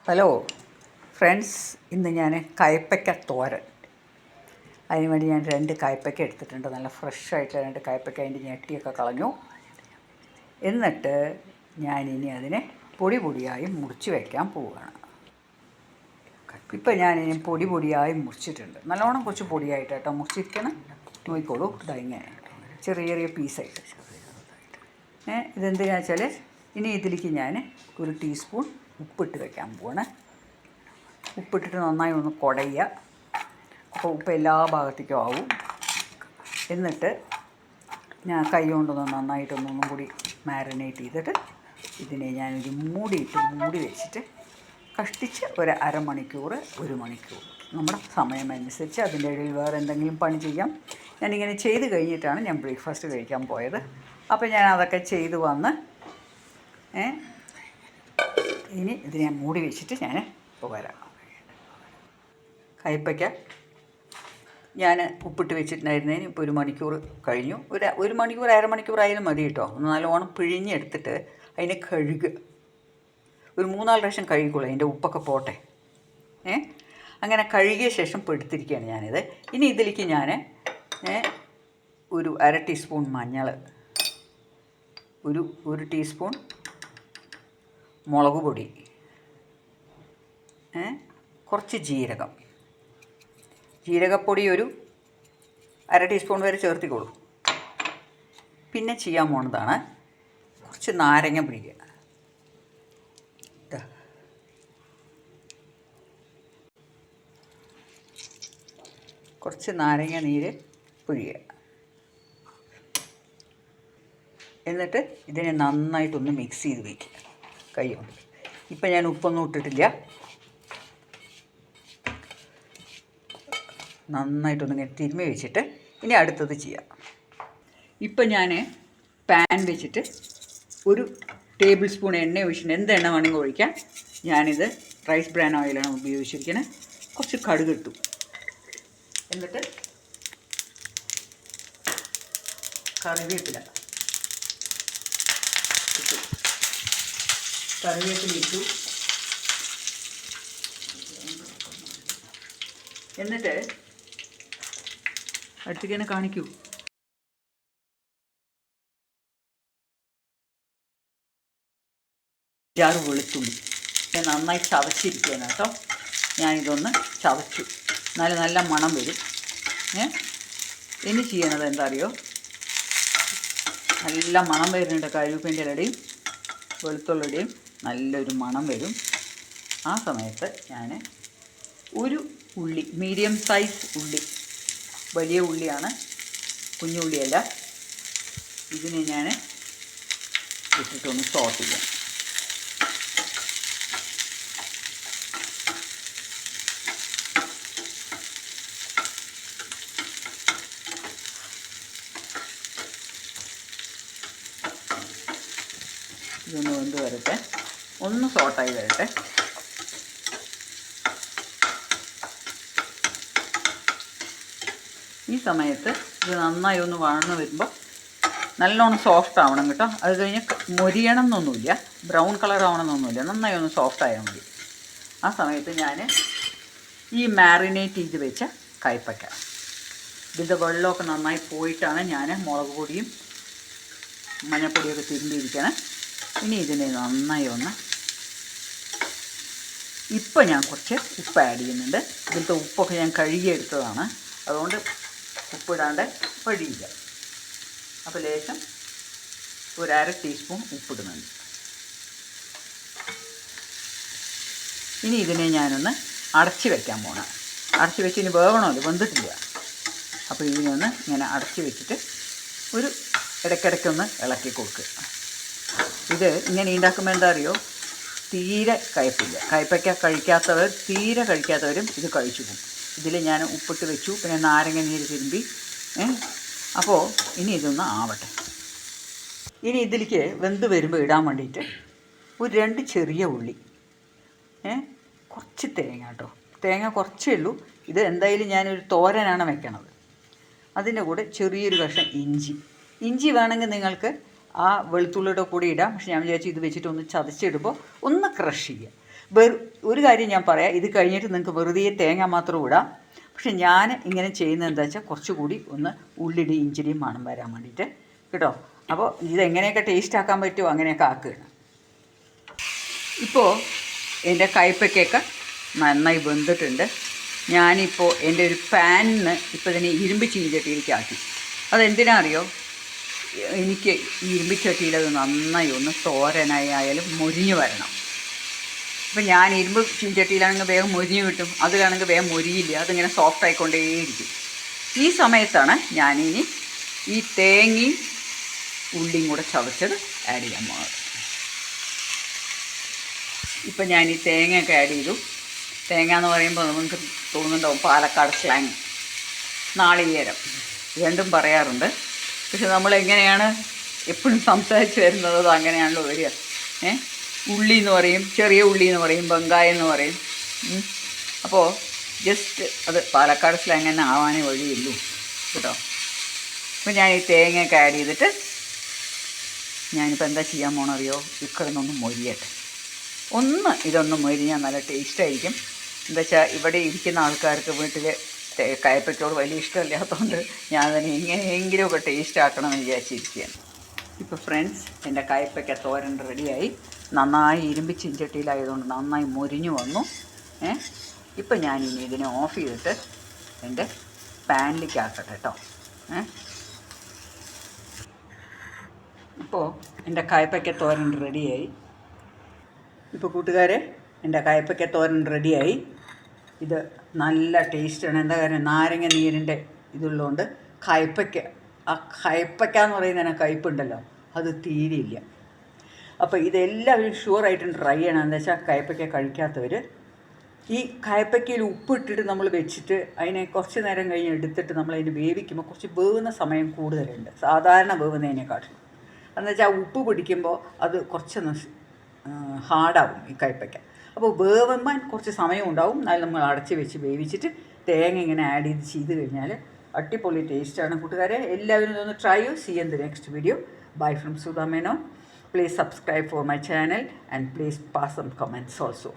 Hello friends, ഇന്ന് ഞാൻ കയ്പ്പയ്ക്ക തോരൻ. അതിനുവേണ്ടി ഞാൻ 2 കയ്പ്പയ്ക്ക എടുത്തിട്ടുണ്ട്. നല്ല ഫ്രഷായിട്ടുള്ള 2 കയ്പ്പയ്ക്ക. അതിൻ്റെ ഞെട്ടിയൊക്കെ കളഞ്ഞു. എന്നിട്ട് ഞാനിനി അതിനെ പൊടിയായി മുറിച്ച് വയ്ക്കാൻ പോവുകയാണ്. ഇപ്പം ഞാനിനി പൊടിയായി മുറിച്ചിട്ടുണ്ട്. നല്ലോണം കുറച്ച് പൊടിയായിട്ട് കേട്ടോ മുറിച്ചിരിക്കണം. നോക്കിക്കോളൂ, ഇങ്ങനെ ചെറിയ പീസായിട്ട്. ഇതെന്തിനാ വെച്ചാൽ ഇനി ഇതിലേക്ക് ഞാൻ 1 ടീസ്പൂൺ ഉപ്പിട്ട് വയ്ക്കാൻ പോവാണ്. ഉപ്പിട്ടിട്ട് നന്നായി ഒന്ന് കുടയുക. അപ്പോൾ ഉപ്പ് എല്ലാ ഭാഗത്തേക്കും ആവും. എന്നിട്ട് ഞാൻ കൈ കൊണ്ടൊന്ന് നന്നായിട്ടൊന്നും കൂടി മാരിനേറ്റ് ചെയ്തിട്ട് ഇതിനെ ഞാനൊരു മൂടി വെച്ചിട്ട് കഷ്ടിച്ച് ഒരു അരമണിക്കൂർ 1 മണിക്കൂർ നമ്മുടെ സമയമനുസരിച്ച്. അതിൻ്റെ ഇടയിൽ വേറെ എന്തെങ്കിലും പണി ചെയ്യാം. ഞാനിങ്ങനെ ചെയ്ത് കഴിഞ്ഞിട്ടാണ് ഞാൻ ബ്രേക്ക്ഫാസ്റ്റ് കഴിക്കാൻ പോയത്. അപ്പോൾ ഞാൻ അതൊക്കെ ചെയ്ത് വന്ന് ഇനി ഇത് ഞാൻ മൂടി വെച്ചിട്ട് ഞാൻ ഇപ്പോൾ വരാം. കയ്പ്പയ്ക്ക ഞാൻ ഉപ്പിട്ട് വെച്ചിട്ടുണ്ടായിരുന്നതിന് ഇപ്പോൾ 1 മണിക്കൂർ കഴിഞ്ഞു. ഒരു മണിക്കൂർ അരമണിക്കൂറായാലും മതി കേട്ടോ. ഒന്ന് നല്ലോണം പിഴിഞ്ഞെടുത്തിട്ട് അതിനെ കഴുകുക. ഒരു 3-4 പ്രാവശ്യം കഴുകുള്ളൂ, അതിൻ്റെ ഉപ്പൊക്കെ പോട്ടെ. അങ്ങനെ കഴുകിയ ശേഷം പെടുത്തിരിക്കുകയാണ് ഞാനിത്. ഇനി ഇതിലേക്ക് ഞാൻ ഒരു 1/2 ടീസ്പൂൺ മഞ്ഞൾ, ഒരു ടീസ്പൂൺ മുളക് പൊടി, കുറച്ച് ജീരകപ്പൊടി ഒരു 1/2 ടീസ്പൂൺ വരെ ചേർത്തിക്കോളൂ. പിന്നെ ചെയ്യാൻ പോണതാണ് കുറച്ച് നാരങ്ങ പിഴിയുക. കുറച്ച് നാരങ്ങ നീര് പിഴിയുക. എന്നിട്ട് ഇതിനെ നന്നായിട്ടൊന്ന് മിക്സ് ചെയ്ത് വയ്ക്കുക കൈ കൊണ്ട്. ഇപ്പം ഞാൻ ഉപ്പൊന്നും ഇട്ടിട്ടില്ല. നന്നായിട്ടൊന്ന് ഇങ്ങനെ തിരുമ്മി വെച്ചിട്ട് ഇനി അടുത്തത് ചെയ്യാം. ഇപ്പം ഞാൻ പാൻ വെച്ചിട്ട് 1 ടേബിൾ സ്പൂൺ എണ്ണ ഒഴിച്ചിട്ടുണ്ട്. എന്ത് എണ്ണ വേണമെങ്കിൽ ഒഴിക്കാം. ഞാനിത് റൈസ് ബ്രാൻ ഓയിലാണ് ഉപയോഗിച്ചിരിക്കുന്നത്. കുറച്ച് കടുക് ഇട്ടു. എന്നിട്ട് കറിവേപ്പില ഇട്ടു. എന്നിട്ട് അടുത്തേക്ക് തന്നെ കാണിക്കൂ. ജാറ് വെളുത്തുള്ളി ഞാൻ നന്നായി ചതച്ചിരിക്കുകയാണ് കേട്ടോ. ഞാനിതൊന്ന് ചതച്ചു. നല്ല മണം വരും. ഇനി ചെയ്യണത് എന്താ അറിയോ, നല്ല മണം വരുന്നുണ്ട്. കരിവേപ്പിൻ്റെ ഇലയുടെയും വെളുത്തുള്ളിയുടെയും നല്ലൊരു മണം വരും. ആ സമയത്ത് ഞാൻ ഒരു ഉള്ളി, മീഡിയം സൈസ് ഉള്ളി, വലിയ ഉള്ളിയാണ്, കുഞ്ഞു ഉള്ളിയല്ല, ഇതിനെ ഞാൻ ഇട്ടിട്ടൊന്ന് സോട്ട് ചെയ്യാം. ഇതൊന്ന് വെന്ത് വരട്ടെ, ഒന്ന് സോട്ടായി വരട്ടെ. ഈ സമയത്ത് ഇത് നന്നായി ഒന്ന് വഴന്ന് വരുമ്പോൾ നല്ലോണം സോഫ്റ്റ് ആവണം കേട്ടോ. അത് കഴിഞ്ഞ് മൊരിയണം എന്നൊന്നുമില്ല, ബ്രൗൺ കളർ ആവണമെന്നൊന്നുമില്ല, നന്നായി ഒന്ന് സോഫ്റ്റ് ആയാൽ മതി. ആ സമയത്ത് ഞാൻ ഈ മാറിനേറ്റ് ചെയ്ത് വെച്ച കയ്പ്പയ്ക്ക, ഇതിൻ്റെ വെള്ളമൊക്കെ നന്നായി പോയിട്ടാണ് ഞാൻ മുളക് പൊടിയും മഞ്ഞൾപ്പൊടിയൊക്കെ തിരുമ്പിയിരിക്കണം. ഇനി ഇതിനെ നന്നായി ഒന്ന്, ഇപ്പം ഞാൻ കുറച്ച് ഉപ്പ് ആഡ് ചെയ്യുന്നുണ്ട്. ഇതിലത്തെ ഉപ്പൊക്കെ ഞാൻ കഴുകിയെടുത്തതാണ്, അതുകൊണ്ട് ഉപ്പിടാണ്ട് വഴിയില്ല. അപ്പോൾ ലേശം ഒരു 1/2 ടീസ്പൂൺ ഉപ്പിടുന്നുണ്ട്. ഇനി ഇതിനെ ഞാനൊന്ന് അടച്ച് വയ്ക്കാൻ പോകണം. അടച്ച് വെച്ച് ഇനി വേവണമല്ലോ, വെന്തിട്ടില്ല. അപ്പോൾ ഇതിനൊന്ന് ഇങ്ങനെ അടച്ച് വെച്ചിട്ട് ഒരു ഇടയ്ക്കിടയ്ക്കൊന്ന് ഇളക്കി കൊടുക്കുക. ഇത് ഇങ്ങനെ ഉണ്ടാക്കുമ്പോൾ എന്താ അറിയോ, തീരെ കയ്പ്പില്ല. കയ്പ്പയ്ക്ക തീരെ കഴിക്കാത്തവരും ഇത് കഴിച്ചു പോകും. ഇതിൽ ഞാൻ ഉപ്പിട്ട് വെച്ചു, പിന്നെ നാരങ്ങ നീര് തിരുമ്പി. അപ്പോൾ ഇനി ഇതൊന്ന് ആവട്ടെ. ഇനി ഇതിലേക്ക് വെന്ത് വരുമ്പോൾ ഇടാൻ വേണ്ടിയിട്ട് ഒരു 2 ചെറിയ ഉള്ളി, കുറച്ച് തേങ്ങ കേട്ടോ. തേങ്ങ കുറച്ചേ ഉള്ളൂ. ഇത് എന്തായാലും ഞാനൊരു തോരനാണ് വെക്കണത്. അതിൻ്റെ കൂടെ ചെറിയൊരു കഷ്ണം ഇഞ്ചി വേണമെങ്കിൽ നിങ്ങൾക്ക് ആ വെളുത്തുള്ളിയുടെ കൂടി ഇടാം. പക്ഷെ ഞാൻ വിചാരിച്ചു ഇത് വെച്ചിട്ട് ഒന്ന് ചതച്ചിടുമ്പോൾ ഒന്ന് ക്രഷ് ചെയ്യുക. ഒരു കാര്യം ഞാൻ പറയാം, ഇത് കഴിഞ്ഞിട്ട് നിങ്ങൾക്ക് വെറുതെ തേങ്ങ മാത്രം ഇടാം. പക്ഷെ ഞാൻ ഇങ്ങനെ ചെയ്യുന്നത് എന്താ വെച്ചാൽ കുറച്ചുകൂടി ഒന്ന് ഉള്ളിടി ഇഞ്ചിരിയും മണം വരാൻ വേണ്ടിയിട്ട് കേട്ടോ. അപ്പോൾ ഇതെങ്ങനെയൊക്കെ ടേസ്റ്റ് ആക്കാൻ പറ്റുമോ അങ്ങനെയൊക്കെ ആക്കുകയാണ്. ഇപ്പോൾ എൻ്റെ കയ്പ്പയ്ക്കൊക്കെ നന്നായി വെന്തിട്ടുണ്ട്. ഞാനിപ്പോൾ എൻ്റെ ഒരു പാനിന് ഇപ്പോൾ ഇതിനെ ഇരുമ്പ് ചീഞ്ചട്ടിയിലേക്ക് ആക്കി. അതെന്തിനാ അറിയോ, എനിക്ക് ഈ ഇരുമ്പ് ചട്ടിയിലത് നന്നായി ഒന്ന് തോരനായാലും മൊരിഞ്ഞ് വരണം. അപ്പം ഞാൻ ഇരുമ്പ് ചീഞ്ചട്ടിയിലാണെങ്കിൽ വേഗം മൊരിഞ്ഞ് കിട്ടും, അതിലാണെങ്കിൽ വേഗം മൊരിയില്ല, അതിങ്ങനെ സോഫ്റ്റ് ആയിക്കൊണ്ടേയിരിക്കും. ഈ സമയത്താണ് ഞാനിനി ഈ തേങ്ങയും ഉള്ളിയും കൂടെ ചതച്ചത് ആഡ് ചെയ്യാൻ പോകുന്നത്. ഇപ്പം ഞാൻ ഈ തേങ്ങയൊക്കെ ആഡ് ചെയ്തു. തേങ്ങ എന്ന് പറയുമ്പോൾ നമുക്ക് തോന്നുന്നുണ്ടാവും പാലക്കാട് സ്ലാങ്, നാളികേരം രണ്ടും പറയാറുണ്ട്. പക്ഷെ നമ്മളെങ്ങനെയാണ് എപ്പോഴും സംസാരിച്ച് വരുന്നത്, അത് അങ്ങനെയാണല്ലോ വരിക. ഉള്ളി എന്ന് പറയും, ചെറിയ ഉള്ളി എന്ന് പറയും, വെങ്കായം എന്ന് പറയും. അപ്പോൾ ജസ്റ്റ് അത് പാലക്കാട് സ്ലാങ് തന്നെ ആവാനേ വഴിയുള്ളൂ കേട്ടോ. അപ്പോൾ ഞാൻ ഈ തേങ്ങയൊക്കെ ആഡ് ചെയ്തിട്ട് ഞാനിപ്പോൾ എന്താ ചെയ്യാൻ പോകണമെന്നറിയോ, ഇക്കടന്നൊന്ന് മൊരിയട്ടെ. ഇതൊന്ന് മൊരിഞ്ഞാൽ നല്ല ടേസ്റ്റായിരിക്കും. എന്താ വെച്ചാൽ ഇവിടെ ഇരിക്കുന്ന ആൾക്കാർക്ക് വീട്ടിൽ കയ്പ്പയ്ക്കോട് വലിയ ഇഷ്ടമില്ലാത്തതുകൊണ്ട് ഞാനതിനെ എങ്ങനെയെങ്കിലുമൊക്കെ ടേസ്റ്റ് ആക്കണമെന്ന് വിചാരിച്ചിരിക്കുകയാണ്. ഇപ്പോൾ ഫ്രണ്ട്സ്, എൻ്റെ കയ്പ്പയ്ക്ക തോരൻ റെഡിയായി. നന്നായി ഇരുമ്പ് ചീഞ്ചട്ടിയിലായതുകൊണ്ട് നന്നായി മൊരിഞ്ഞു വന്നു. ഇപ്പം ഞാനിനി ഇതിനെ ഓഫ് ചെയ്തിട്ട് എൻ്റെ പാനിലേക്ക് ആക്കട്ടെ കേട്ടോ. ഇപ്പോൾ എൻ്റെ കയ്പ്പയ്ക്ക തോരൻ റെഡിയായി. ഇപ്പോൾ കൂട്ടുകാരെ, എൻ്റെ കയ്പ്പയ്ക്ക തോരൻ റെഡിയായി. ഇത് നല്ല ടേസ്റ്റാണ്. എന്താ കാര്യം, നാരങ്ങ നീരിൻ്റെ ഇതുള്ളതുകൊണ്ട് കയ്പ്പയ്ക്ക എന്ന് പറയുന്നതിന് കയ്പ്പുണ്ടല്ലോ, അത് തീരെയില്ല. അപ്പോൾ ഇതെല്ലാവരും ഷുവറായിട്ടും ട്രൈ ചെയ്യണം. എന്താ വെച്ചാൽ കയ്പ്പയ്ക്ക കഴിക്കാത്തവർ ഈ കയ്പ്പയ്ക്കയിൽ ഉപ്പിട്ടിട്ട് നമ്മൾ വെച്ചിട്ട് അതിനെ കുറച്ച് നേരം കഴിഞ്ഞ് എടുത്തിട്ട് നമ്മളതിന് വേവിക്കുമ്പോൾ കുറച്ച് വേവുന്ന സമയം കൂടുതലുണ്ട് സാധാരണ വേവുന്നതിനെക്കാട്ടിലും. എന്ന് വെച്ചാൽ ഉപ്പ് പിടിക്കുമ്പോൾ അത് കുറച്ചൊന്ന് ഹാർഡാവും ഈ കയ്പ്പയ്ക്ക. അപ്പോൾ വേവുമ്പോൾ കുറച്ച് സമയം ഉണ്ടാവും. എന്നാലും നമ്മൾ അടച്ച് വെച്ച് വേവിച്ചിട്ട് തേങ്ങ ഇങ്ങനെ ആഡ് ചെയ്ത് കഴിഞ്ഞാൽ അടിപൊളി ടേസ്റ്റാണ് കൂട്ടുകാരെ. എല്ലാവരും ഇതൊന്ന് ട്രൈ ചെയ്യൂ. See in the next video. Bye from Sudha Menon. Please subscribe for my channel and please pass some comments also.